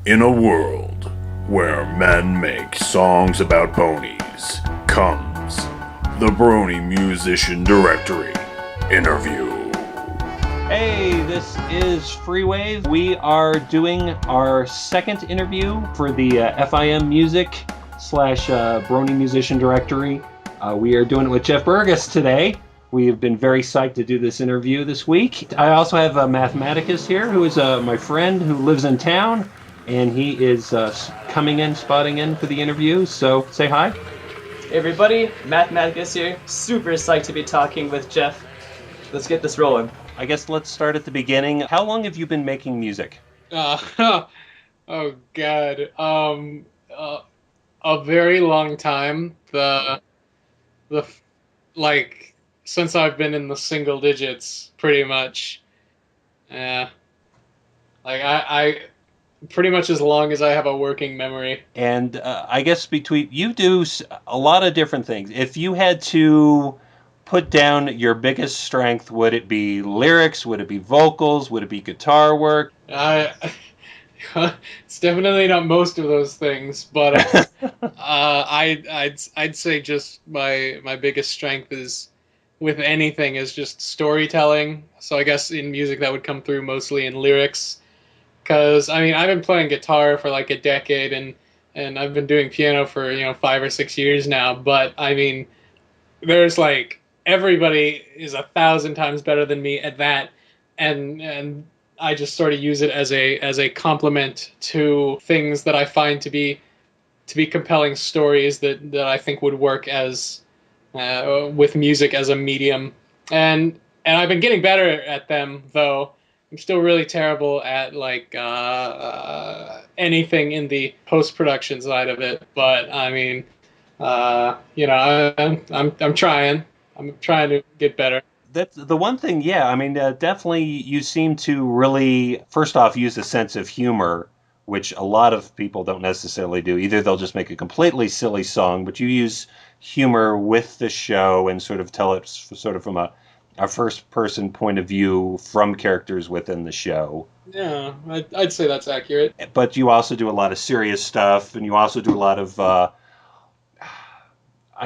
In a world where men make songs about ponies, comes the Brony Musician Directory interview. Hey, this is Freewave. We are doing our second interview for the FimMusic / Brony Musician Directory. We are doing it with Jeff Burgess today. We have been very psyched to do this interview this week. I also have Mathematicus here, who is my friend who lives in town, and he is spotting in for the interview. So say hi. Hey everybody, Mathematicus here. Super psyched to be talking with Jeff. Let's get this rolling. I guess let's start at the beginning. How long have you been making music? Oh God, a very long time. Since I've been in the single digits, pretty much. Yeah, I pretty much as long as I have a working memory. And I guess between you do a lot of different things. If you had to put down your biggest strength, would it be lyrics? Would it be vocals? Would it be guitar work? It's definitely not most of those things, but I'd say just my biggest strength is with anything is just storytelling. So I guess in music that would come through mostly in lyrics, because I mean I've been playing guitar for like a decade and I've been doing piano for 5 or 6 years now. But I mean there's like everybody is 1,000 times better than me at that, and I just sort of use it as a complement to things that I find to be compelling stories that I think would work as with music as a medium, and I've been getting better at them, though I'm still really terrible at like anything in the post-production side of it. But I mean, I'm trying. I'm trying to get better. That's the one thing, yeah. I mean, definitely you seem to really, first off, use a sense of humor, which a lot of people don't necessarily do. Either they'll just make a completely silly song, but you use humor with the show and sort of tell it sort of from a first-person point of view from characters within the show. Yeah, I'd say that's accurate. But you also do a lot of serious stuff, and you also do a lot of, I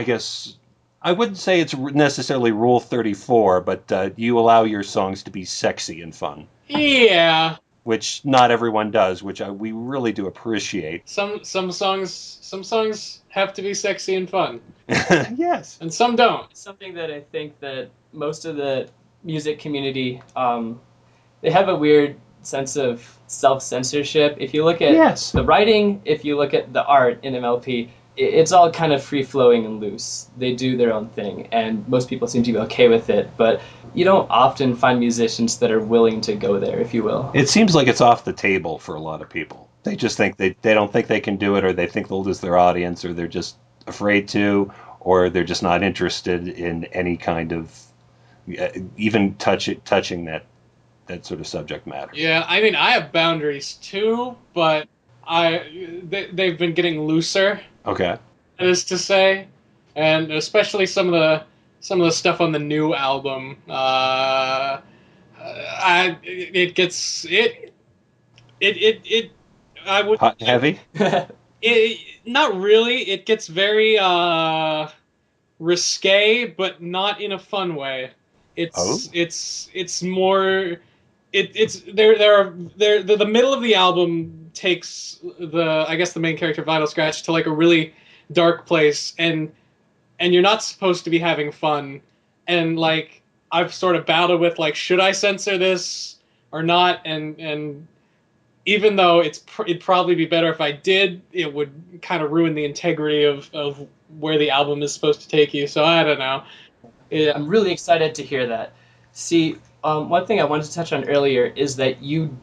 guess, I wouldn't say it's necessarily Rule 34, but you allow your songs to be sexy and fun. Yeah. Which not everyone does, which we really do appreciate. Some songs have to be sexy and fun. Yes. And some don't. Something that I think that most of the music community, they have a weird sense of self-censorship. If you look at the writing, if you look at the art in MLP, it's all kind of free-flowing and loose. They do their own thing, and most people seem to be okay with it, but you don't often find musicians that are willing to go there, if you will. It seems like it's off the table for a lot of people. They just think they don't think they can do it, or they think they'll lose their audience, or they're just afraid to, or they're just not interested in any kind of even touching that sort of subject matter. Yeah, I mean, I have boundaries too, but they've been getting looser. Okay. That is to say, and especially some of the stuff on the new album, it gets I would hot and heavy. Not really. It gets very risque, but not in a fun way. It's more. The middle of the album takes the main character Vital Scratch to like a really dark place, and you're not supposed to be having fun, and like I've sort of battled with like, should I censor this or not, and even though it'd probably be better if I did, it would kind of ruin the integrity of where the album is supposed to take you. So I don't know. Yeah, I'm really excited to hear that. See, one thing I wanted to touch on earlier is that you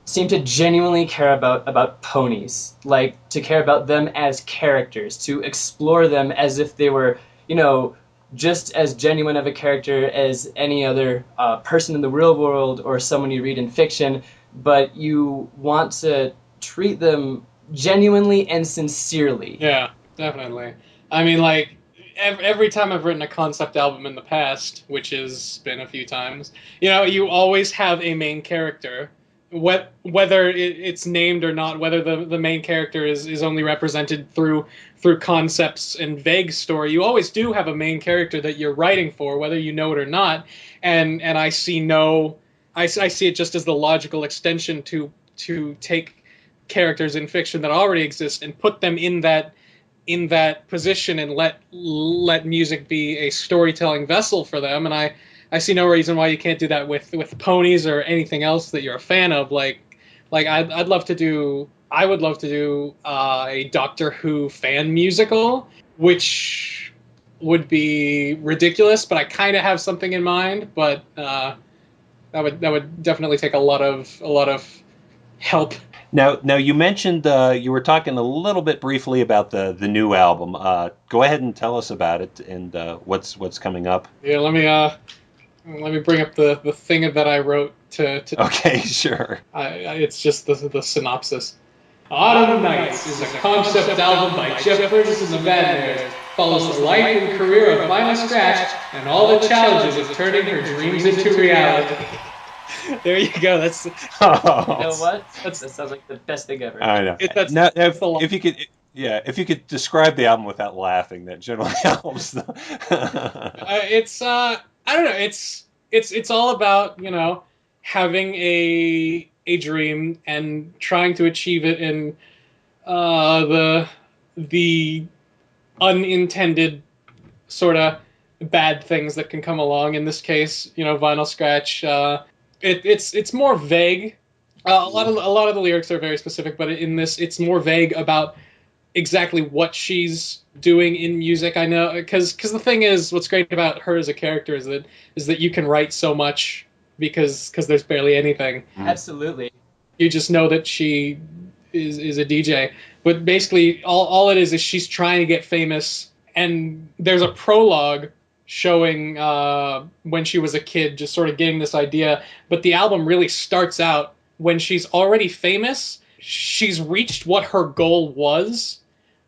seem to genuinely care about ponies, like to care about them as characters, to explore them as if they were, just as genuine of a character as any other person in the real world or someone you read in fiction, but you want to treat them genuinely and sincerely. Yeah, definitely. I mean, like, every time I've written a concept album in the past, which has been a few times, you always have a main character whether it's named or not, whether the main character is only represented through concepts and vague story, you always do have a main character that you're writing for, whether you know it or not. And I see I see it just as the logical extension to take characters in fiction that already exist and put them in that position and let music be a storytelling vessel for them. And I see no reason why you can't do that with ponies or anything else that you're a fan of. I would love to do a Doctor Who fan musical, which would be ridiculous, but I kind of have something in mind. But that would definitely take a lot of help. Now you mentioned you were talking a little bit briefly about the new album. Go ahead and tell us about it and what's coming up. Yeah, let me bring up the thing that I wrote to. Okay, sure. It's just the synopsis. Autumn Nights is a concept album by Jeff Burgess and the Bad Bears. Follows the life and career of Vinyl Scratch and all the challenges of turning her dreams into reality. There you go. That's. You know what? That sounds like the best thing ever. I know. If you could describe the album without laughing, that generally helps. I don't know. It's all about, having a dream and trying to achieve it, and the unintended sort of bad things that can come along. In this case, Vinyl Scratch. It's more vague. A lot of the lyrics are very specific, but in this, it's more vague about exactly what she's doing in music. I know, because the thing is, what's great about her as a character is that you can write so much because there's barely anything. Absolutely. You just know that she is a DJ, but basically all it is she's trying to get famous, and there's a prologue showing when she was a kid, just sort of getting this idea. But the album really starts out when she's already famous. She's reached what her goal was,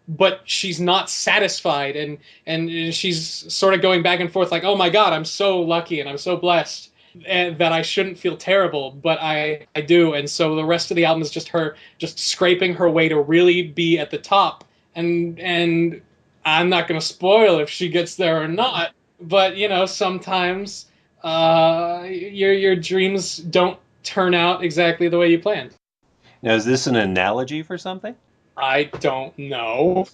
but she's not satisfied, and she's sort of going back and forth like, oh my God, I'm so lucky and I'm so blessed and that I shouldn't feel terrible, but I do. And so the rest of the album is just her just scraping her way to really be at the top. And I'm not going to spoil if she gets there or not, but sometimes your dreams don't turn out exactly the way you planned. Now, is this an analogy for something? I don't know.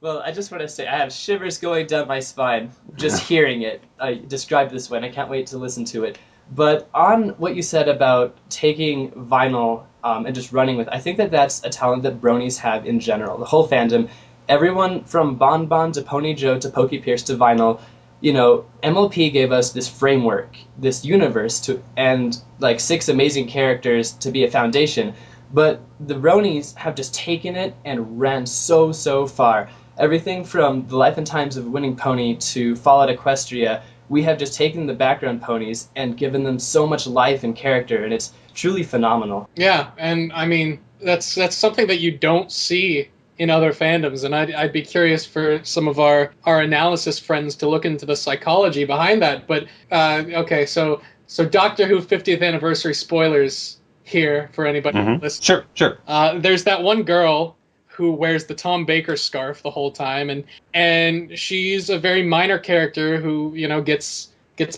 Well, I just want to say I have shivers going down my spine just hearing it described this way, and I can't wait to listen to it. But on what you said about taking vinyl and just running with, I think that's a talent that bronies have in general. The whole fandom, everyone from Bon Bon to Pony Joe to Pokey Pierce to vinyl, MLP gave us this framework, this universe, and like 6 amazing characters to be a foundation. But the bronies have just taken it and ran so far. Everything from The Life and Times of a Winning Pony to Fallout Equestria, we have just taken the background ponies and given them so much life and character, and it's truly phenomenal. Yeah, and I mean, that's something that you don't see in other fandoms, and I'd be curious for some of our analysis friends to look into the psychology behind that. But okay, so Doctor Who 50th anniversary spoilers here for anybody listening. Sure. There's that one girl who wears the Tom Baker scarf the whole time, and she's a very minor character who gets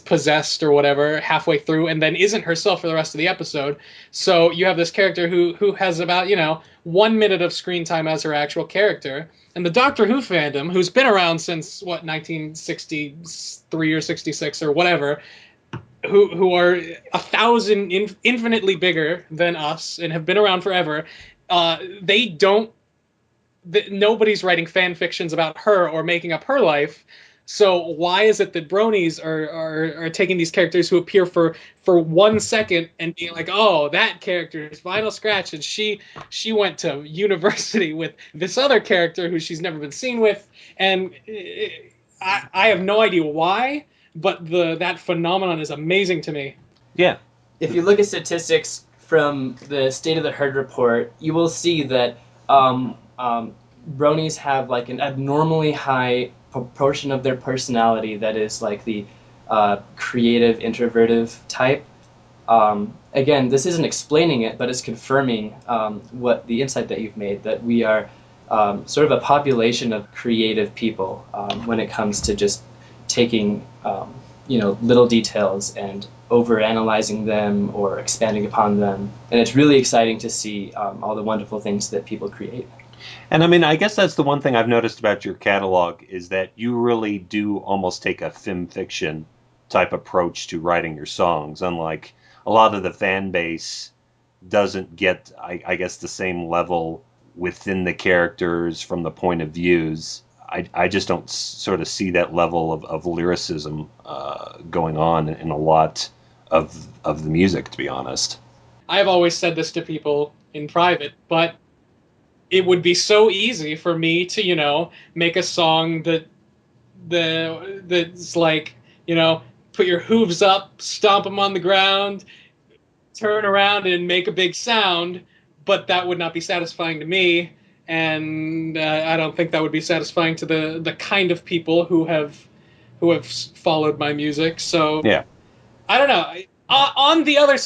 possessed or whatever halfway through, and then isn't herself for the rest of the episode. So you have this character who has about 1 minute of screen time as her actual character. And the Doctor Who fandom, who's been around since 1963 or 66 or whatever, who are 1,000 infinitely bigger than us and have been around forever, nobody's writing fan fictions about her or making up her life. So why is it that bronies are taking these characters who appear for 1 second and being like, oh, that character is Vinyl Scratch, and she went to university with this other character who she's never been seen with, and I have no idea why, but that phenomenon is amazing to me. Yeah. If you look at statistics from the State of the Herd report, you will see that bronies have like an abnormally high proportion of their personality that is like the creative, introvertive type. Again, this isn't explaining it, but it's confirming what the insight that you've made, that we are sort of a population of creative people when it comes to just taking little details and over-analyzing them or expanding upon them. And it's really exciting to see all the wonderful things that people create. And I mean, I guess that's the one thing I've noticed about your catalog is that you really do almost take a film fiction type approach to writing your songs, unlike a lot of the fan base doesn't get, I guess, the same level within the characters from the point of views. I just don't sort of see that level of lyricism going on in a lot of the music, to be honest. I've always said this to people in private, but it would be so easy for me to, make a song that's like, put your hooves up, stomp them on the ground, turn around and make a big sound, but that would not be satisfying to me, and I don't think that would be satisfying to the kind of people who have followed my music. So yeah, I don't know. On the other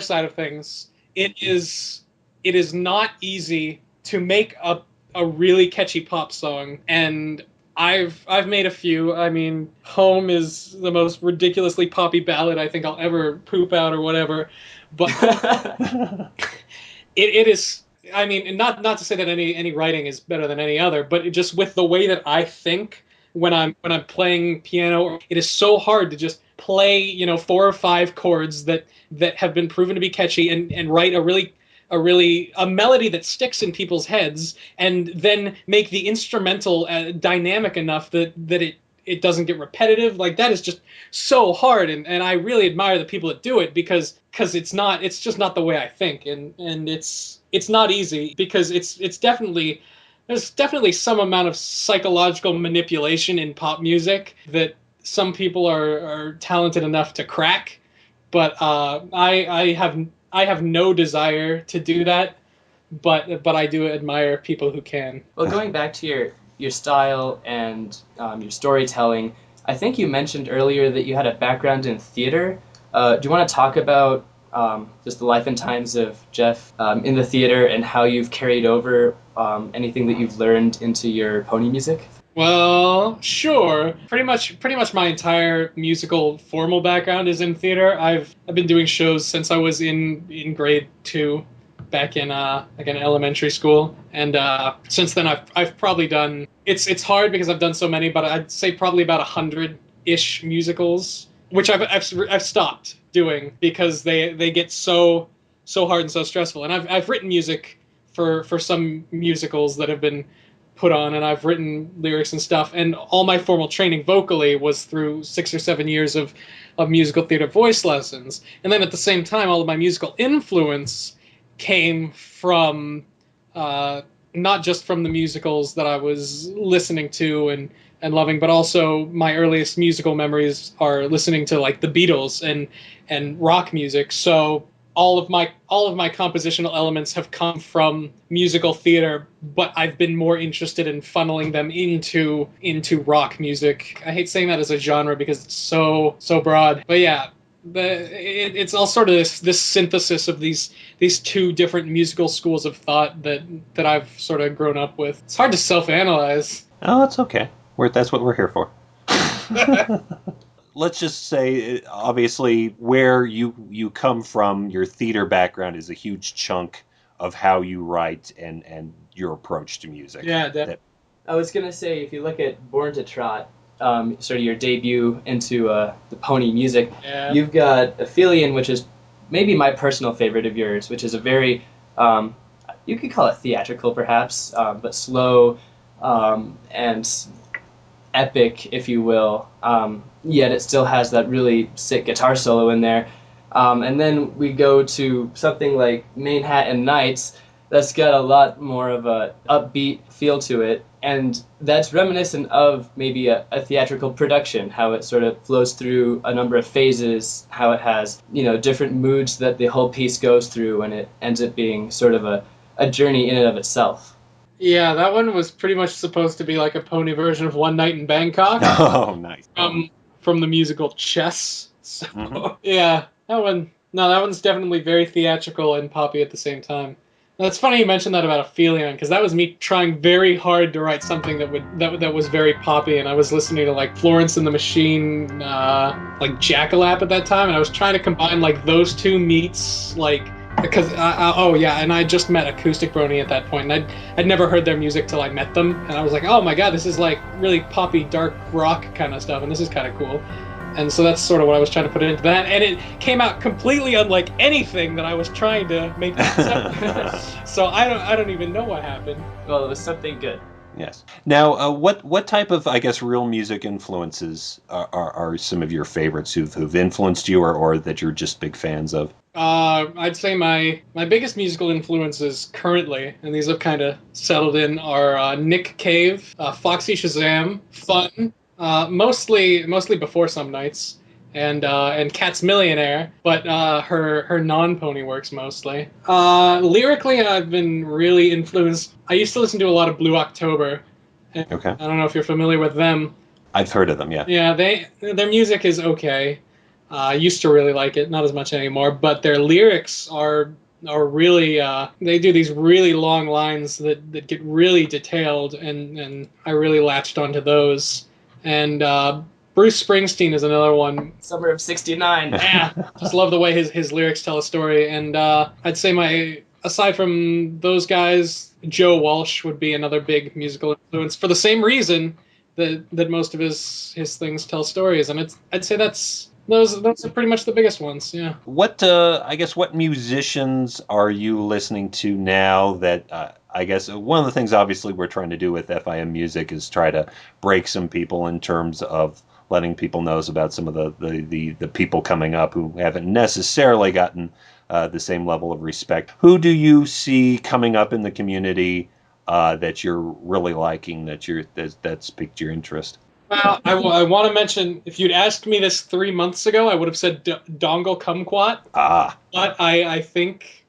side of things, it is not easy to make a really catchy pop song, and I've made a few. I mean, Home is the most ridiculously poppy ballad I think I'll ever poop out or whatever, but it is. I mean, not to say that any writing is better than any other, but just with the way that I think when I'm playing piano, it is so hard to just play 4 or 5 chords that have been proven to be catchy and write a melody that sticks in people's heads, and then make the instrumental dynamic enough that it doesn't get repetitive. Like, that is just so hard, and I really admire the people that do it because it's just not the way I think, and it's not easy because there's definitely some amount of psychological manipulation in pop music that some people are talented enough to crack, but I have no desire to do that, but I do admire people who can. Well, going back to your style and your storytelling, I think you mentioned earlier that you had a background in theater. Do you want to talk about just the life and times of Jeff in the theater and how you've carried over anything that you've learned into your pony music? Well, sure. Pretty much my entire musical formal background is in theater. I've been doing shows since I was in grade 2, back in elementary school, and since then I've probably done. It's hard because I've done so many, but I'd say probably about 100-ish musicals, which I've stopped doing because they get so hard and so stressful. And I've written music for some musicals that have been put on, and I've written lyrics and stuff, and all my formal training vocally was through 6 or 7 years of musical theater voice lessons. And then at the same time, all of my musical influence came from not just from the musicals that I was listening to and loving, but also my earliest musical memories are listening to like the Beatles and rock music. So all of my compositional elements have come from musical theater, but I've been more interested in funneling them into rock music. I hate saying that as a genre because it's so broad, but yeah, it's all sort of this synthesis of these 2 different musical schools of thought that I've sort of grown up with. It's hard to self-analyze. Oh, it's okay. That's what we're here for. Let's just say, obviously, where you come from, your theater background is a huge chunk of how you write and your approach to music. Yeah, definitely. I was going to say, if you look at Born to Trot, sort of your debut into the pony music, You've got Aphelion, which is maybe my personal favorite of yours, which is a very, you could call it theatrical perhaps, but slow and epic, if you will, yet it still has that really sick guitar solo in there. And then we go to something like Manhattan Nights that's got a lot more of a upbeat feel to it, and that's reminiscent of maybe a theatrical production, how it sort of flows through a number of phases, how it has different moods that the whole piece goes through, and it ends up being sort of a journey in and of itself. Yeah, that one was pretty much supposed to be like a pony version of One Night in Bangkok. Oh, nice. From the musical Chess. So, yeah, that one No, that one's definitely very theatrical and poppy at the same time. That's funny you mentioned that about Aphelion, because that was me trying very hard to write something that was very poppy, and I was listening to like Florence and the Machine, like Jackalap at that time, and I was trying to combine like those two meets, like because oh yeah, and I just met Acoustic Brony at that point, and I'd never heard their music till I met them, and I was like, oh my god, this is like really poppy dark rock kind of stuff, and this is kind of cool. And so that's sort of what I was trying to put into that, and it came out completely unlike anything that I was trying to make. So I don't even know what happened. Well, it was something good. Yes. Now, what type of, I guess, real music influences are some of your favorites who've influenced you, or that you're just big fans of? I'd say my biggest musical influences currently, and these have kind of settled in, are Nick Cave, Foxy Shazam, Fun. Mostly before some nights, and Cat's Millionaire, but her non-pony works mostly. Lyrically, I've been really influenced. I used to listen to a lot of Blue October. Okay. I don't know if you're familiar with them. I've heard of them, yeah. Yeah, their music is okay. I used to really like it, not as much anymore, but their lyrics are really they do these really long lines that get really detailed, and I really latched onto those. And Bruce Springsteen is another one. Summer of '69. Yeah, just love the way his lyrics tell a story. And I'd say aside from those guys, Joe Walsh would be another big musical influence for the same reason that most of his things tell stories. And I'd say those are pretty much the biggest ones. Yeah. What what musicians are you listening to now that I guess one of the things obviously we're trying to do with FimMusic is try to break some people in terms of letting people know about some of the people coming up who haven't necessarily gotten the same level of respect. Who do you see coming up in the community that you're really liking, that's piqued your interest? Well, I want to mention, if you'd asked me this 3 months ago, I would have said Dongle Kumquat. Ah. But I think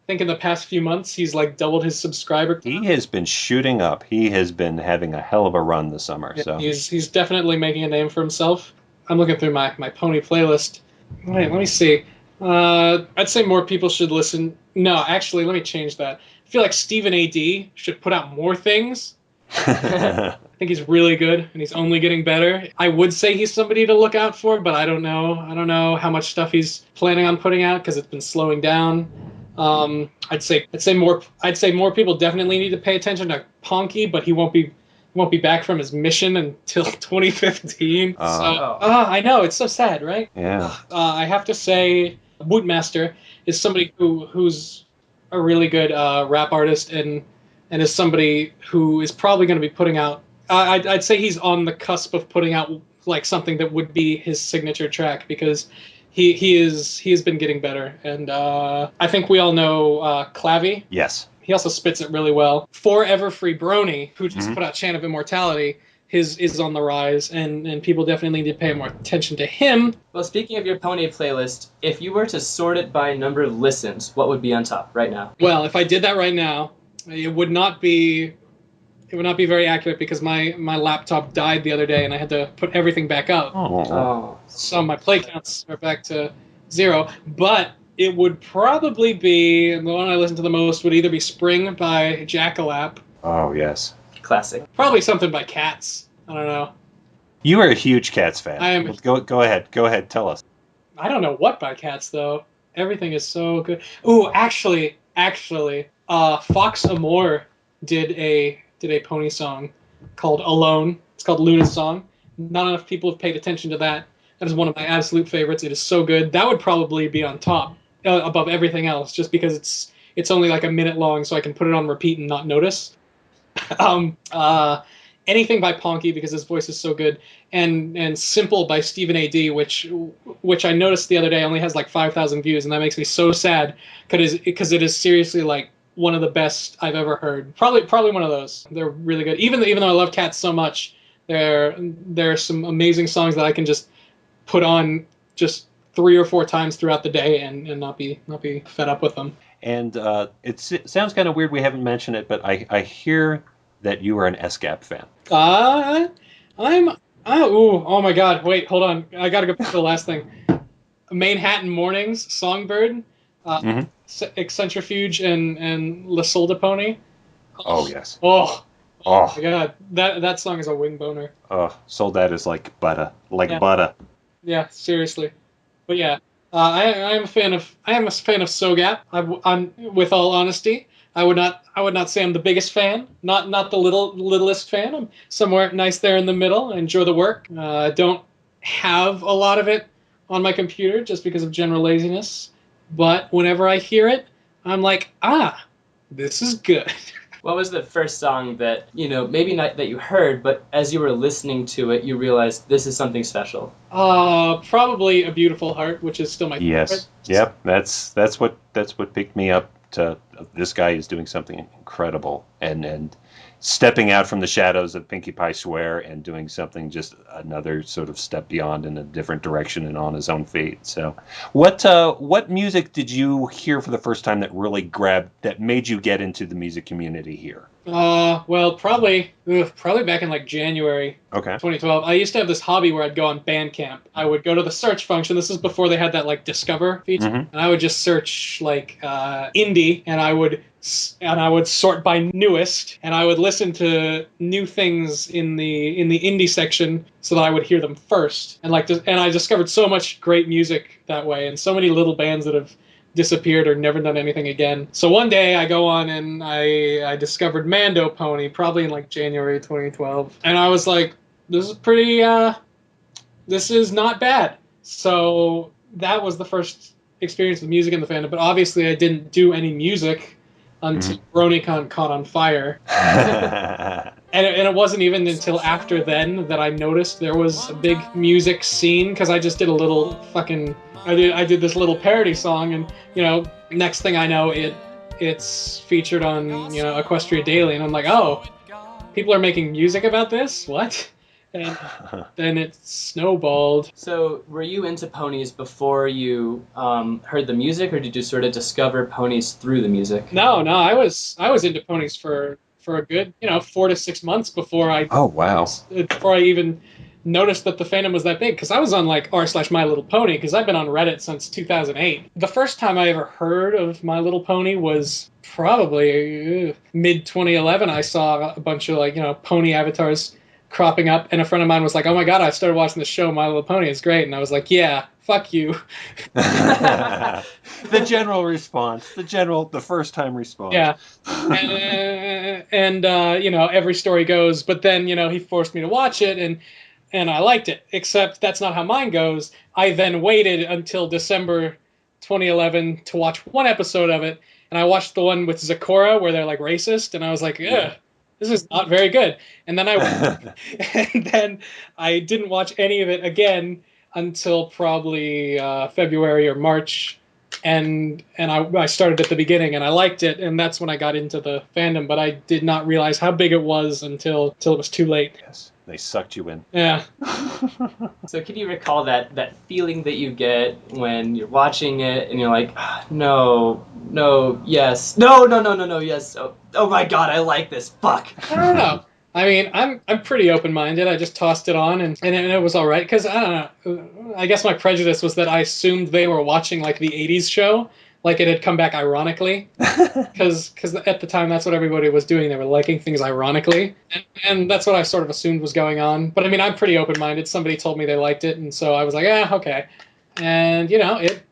in the past few months he's like doubled his subscriber count. He has been shooting up. He has been having a hell of a run this summer. Yeah, so he's definitely making a name for himself. I'm looking through my pony playlist. Wait, let me see. I'd say more people should listen. No, actually, let me change that. I feel like Stephen A.D. should put out more things. I think he's really good, and he's only getting better. I would say he's somebody to look out for, but I don't know. I don't know how much stuff he's planning on putting out because it's been slowing down. I'd say more people definitely need to pay attention to Ponky, but he won't be back from his mission until 2015. I know, it's so sad, right? Yeah. I have to say Bootmaster is somebody who's a really good rap artist and is somebody who is probably going to be putting out. I'd say he's on the cusp of putting out like something that would be his signature track, because he has been getting better, and I think we all know Clavy. Yes. He also spits it really well. Forever Free Brony, who just put out Chant of Immortality, is on the rise, and people definitely need to pay more attention to him. Well, speaking of your pony playlist, if you were to sort it by number of listens, what would be on top right now? Well, if I did that right now, it would not be very accurate, because my laptop died the other day and I had to put everything back up. Oh. So my play counts are back to 0. But it would probably be, the one I listen to the most would either be Spring by Jackalap. Oh, yes. Classic. Probably something by Cats. I don't know. You are a huge Cats fan. I am. Go ahead. Tell us. I don't know what by Cats, though. Everything is so good. Ooh, actually, Fox Amore did a pony song called Alone. It's called Luna's Song. Not enough people have paid attention to that. That is one of my absolute favorites. It is so good. That would probably be on top above everything else, just because it's only like a minute long, so I can put it on repeat and not notice. Anything by Ponky, because his voice is so good, and Simple by Stephen A.D., which I noticed the other day only has like 5,000 views, and that makes me so sad, because it is seriously like one of the best I've ever heard. Probably one of those. They're really good. Even though I love Cats so much, there are some amazing songs that I can just put on just 3 or 4 times throughout the day and not be fed up with them. And it sounds kind of weird we haven't mentioned it, but I hear that you are an SGAP fan. Oh my God! Wait, hold on. I gotta go back to the last thing. Manhattan Mornings, Songbird, Mhm. Eccentrifuge, and La Solda Pony. Oh yes. Oh Oh, my god, that song is a wing boner. oh, Sold That is like butter, like Yeah. butter. Yeah, seriously. But yeah, I am a fan of SOGAP. I'm with all honesty. I would not say I'm the biggest fan. Not the littlest fan. I'm somewhere nice there in the middle. I enjoy the work. I don't have a lot of it on my computer just because of general laziness. But whenever I hear it, I'm like, this is good. What was the first song that, maybe not that you heard, but as you were listening to it, you realized this is something special? Probably A Beautiful Heart, which is still my Yes. favorite. Yep. That's what picked me up to this guy is doing something incredible and stepping out from the shadows of Pinkie Pie Swear and doing something just another sort of step beyond in a different direction and on his own feet. So, what music did you hear for the first time that made you get into the music community here? Well, probably back in like January Okay. 2012. I used to have this hobby where I'd go on Bandcamp. I would go to the search function. This is before they had that like discover feature, Mhm. and I would just search like indie, and I would sort by newest, and I would listen to new things in the indie section so that I would hear them first. And I discovered so much great music that way, and so many little bands that have disappeared or never done anything again. So one day I go on and I discovered Mando Pony, probably in like January 2012, and I was like, this is not bad. So that was the first experience with music in the fandom. But obviously I didn't do any music until BronyCon caught on fire. And it wasn't even until after then that I noticed there was a big music scene, because I just did a little fucking... I did this little parody song, and, next thing I know, it's featured on, Equestria Daily, and I'm like, oh, people are making music about this? What? And then it snowballed. So, were you into ponies before you heard the music, or did you sort of discover ponies through the music? No, I was into ponies for a good, 4 to 6 months before I... Oh, wow. Before I even noticed that the fandom was that big, because I was on like r/My Little Pony, because I've been on Reddit since 2008. The first time I ever heard of My Little Pony was probably mid 2011. I saw a bunch of like pony avatars cropping up, and a friend of mine was like, oh my god, I started watching the show My Little Pony, it's great. And I was like, yeah, fuck you. The general response, the first time response. Yeah. And every story goes, but then he forced me to watch it, and I liked it, except that's not how mine goes. I then waited until December 2011 to watch one episode of it, and I watched the one with Zecora where they're like racist, and I was like, ugh, this is not very good. And then I didn't watch any of it again until probably February or March, and I started at the beginning, and I liked it, and that's when I got into the fandom, but I did not realize how big it was until it was too late. Yes. They sucked you in. Yeah. So can you recall that feeling that you get when you're watching it and you're like, no, yes, no, yes, oh my god, I like this, fuck. I don't know. I mean, I'm pretty open-minded. I just tossed it on, and it was all right, because I don't know. I guess my prejudice was that I assumed they were watching like the 80s show, like it had come back ironically, because at the time that's what everybody was doing. They were liking things ironically, and that's what I sort of assumed was going on. But I mean, I'm pretty open-minded. Somebody told me they liked it, and so I was like, okay. And it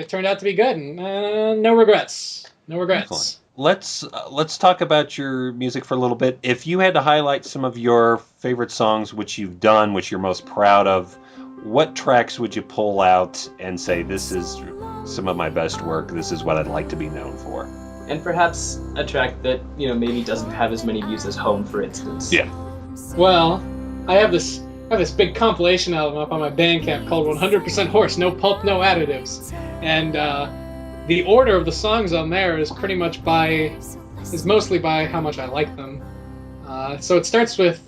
turned out to be good, and no regrets. Excellent. Let's talk about your music for a little bit. If you had to highlight some of your favorite songs, which you've done, which you're most proud of, what tracks would you pull out and say, this is some of my best work, this is what I'd like to be known for? And perhaps a track that, maybe doesn't have as many views as Home, for instance. Yeah. Well, I have this big compilation album up on my Bandcamp called 100% Horse, No Pulp, No Additives. And the order of the songs on there is pretty much mostly by how much I like them. So it starts with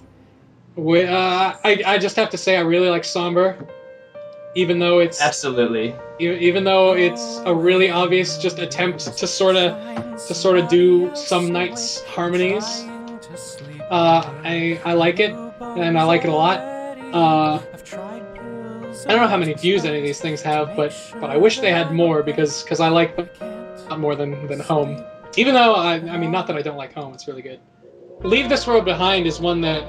I just have to say I really like Somber, even though it's... Absolutely. Even though it's a really obvious just attempt to sort of do Some Nights harmonies. I like it, and I like it a lot. I don't know how many views any of these things have, but I wish they had more because I like them a lot more than Home. Even though I mean, not that I don't like Home, it's really good. Leave This World Behind is one that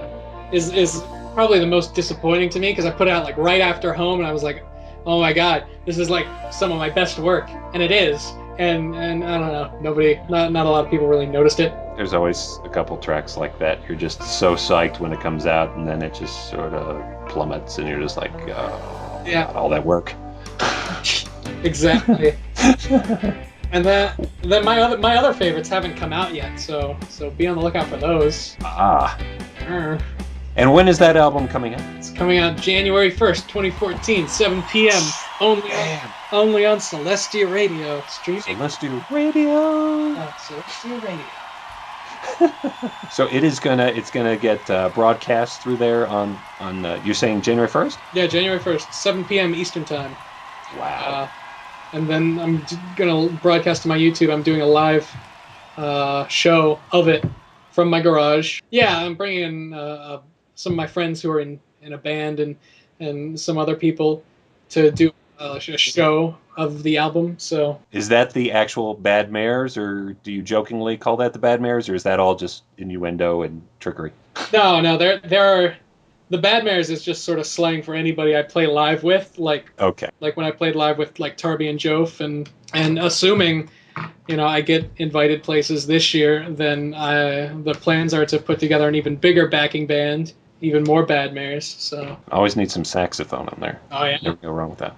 is probably the most disappointing to me because I put it out like right after Home, and I was like, oh my god, this is like some of my best work, and it is. And I don't know, not a lot of people really noticed it. There's always a couple tracks like that. You're just so psyched when it comes out, and then it just sort of plummets, and you're just like, yeah, God, all that work. Exactly. And then my other favorites haven't come out yet, so be on the lookout for those. And when is that album coming out? It's coming out January 1st, 2014, 7 p.m. Only on Celestia Radio. Streaming. Celestia Radio. Celestia Radio. So it's gonna get broadcast through there on you're saying January 1st? Yeah, January 1st, 7 p.m. Eastern time. Wow. And then I'm gonna broadcast to my YouTube. I'm doing a live show of it from my garage. Yeah, I'm bringing in some of my friends who are in a band and some other people to do a show of the album. So is that the actual Bad Mares, or do you jokingly call that the Bad Mares, or is that all just innuendo and trickery? No, there are. The Bad Mares is just sort of slang for anybody I play live with, like when I played live with like Tarby and Jof, and assuming, I get invited places this year, then the plans are to put together an even bigger backing band, even more Bad Mares. So always need some saxophone in there. Oh yeah, never go wrong with that.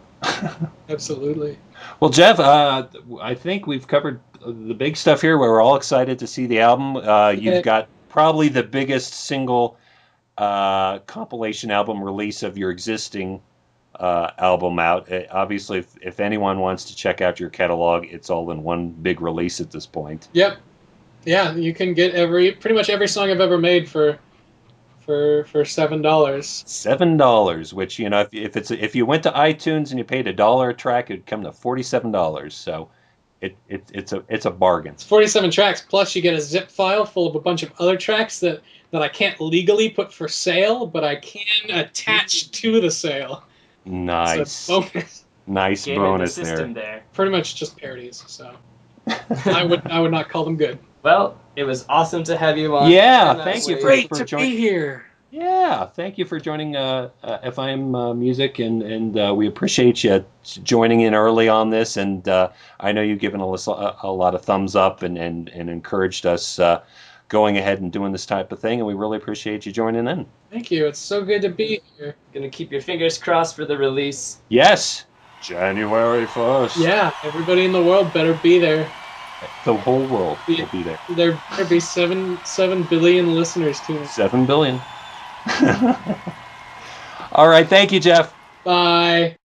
Absolutely. Well, Jeff, I think we've covered the big stuff here. We're all excited to see the album. You've got probably the biggest single compilation album release of your existing album out. Obviously, if anyone wants to check out your catalog, it's all in one big release at this point. Yep. Yeah, you can get pretty much every song I've ever made for $7. $7, which if you went to iTunes and you paid $1 a track, it'd come to $47. So it's a bargain. It's 47 tracks, plus you get a zip file full of a bunch of other tracks that I can't legally put for sale, but I can attach to the sale. Nice. So bonus. Nice bonus there. Pretty much just parodies, so I would not call them good. Well, it was awesome to have you on. Yeah, thank you for joining. Be here. Yeah, thank you for joining FIM Music, and we appreciate you joining in early on this. And I know you've given us a lot of thumbs up and encouraged us going ahead and doing this type of thing, and we really appreciate you joining in. Thank you. It's so good to be here. Gonna keep your fingers crossed for the release. Yes, January 1st. Yeah, everybody in the world better be there. The whole world will be there. There better be 7 billion listeners to it. 7 billion. All right, thank you, Jeff. Bye.